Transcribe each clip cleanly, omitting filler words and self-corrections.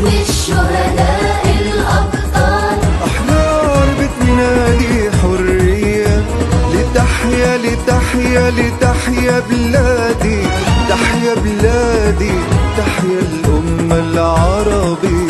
الشهداء الأبطال، أحرار بتنادي حرية، لتحيا لتحيا لتحيا بلادي، تحيا بلادي، تحيا الأمة العربية.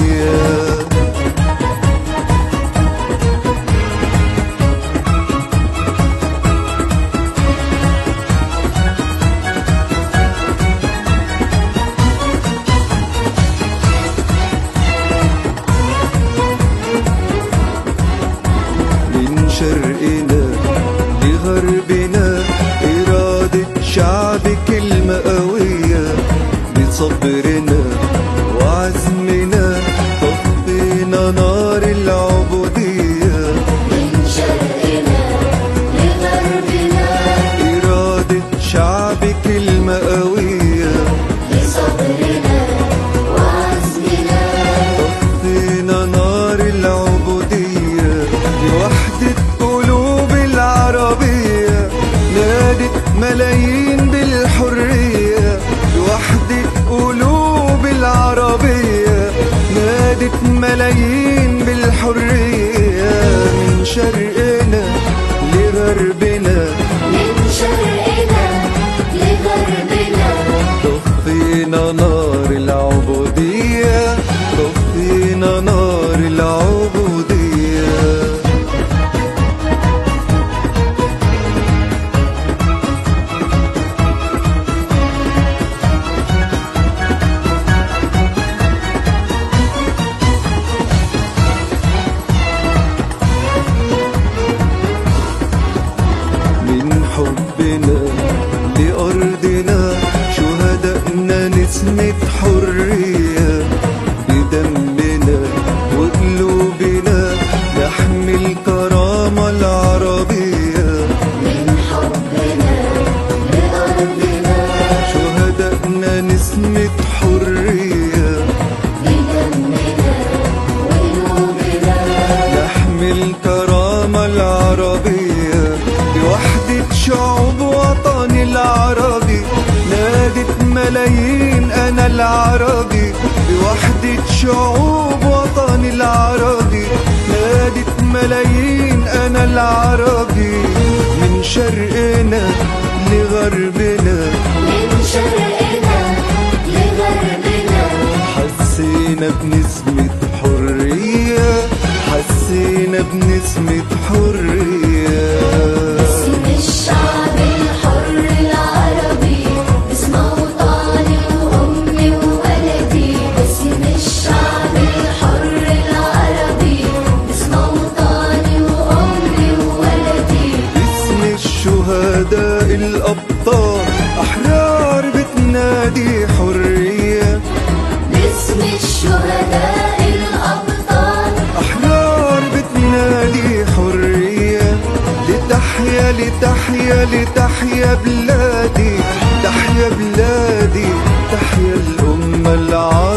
من شرقنا لغربنا إرادة شعبك المئوية، بصبرنا وعزمنا طفينا نار العبودية. من شرقنا لغربنا إرادة شعبك المئوية، بصبرنا وعزمنا طفينا نار العبودية. لوحدة قلوب العربية نادت ملايين بالحرية، لوحدة قلوب العربية نادت ملايين بالحرية. من شرقنا لغربنا، من شرقنا لغربنا طفينا نار العبودية، طفينا نار العبودية. من حبنا لأرضنا شهدائنا نسمة حرية، بدمنا وقلوبنا نحمي الكرامة العربية. من حبنا لأرضنا شهدائنا نسمة حرية، بدمنا وقلوبنا نحمي الكرامة العربية. بوحدة شعوب وطني العربي نادت ملايين أنا العربي، بوحدة شعوب وطني العربي نادت ملايين أنا العربي. من شرقنا لغربنا، من شرقنا لغربنا حسينا بنسمة حرية، حسينا بنسمة حرية. باسم الشعب الحر العربي، باسم أوطاني وأمي وولدي. باسم الشعب الحر العربي، باسم أوطاني وأمي وولدي. باسم الشهداء الأبطال، أحرار بتنادي حرية. باسم الشهداء الأبطال، أحرار بتنادي حرية، لتحيا لتحيا لتحيا بلادي، تحيا بلادي، تحيا الأمة العربية.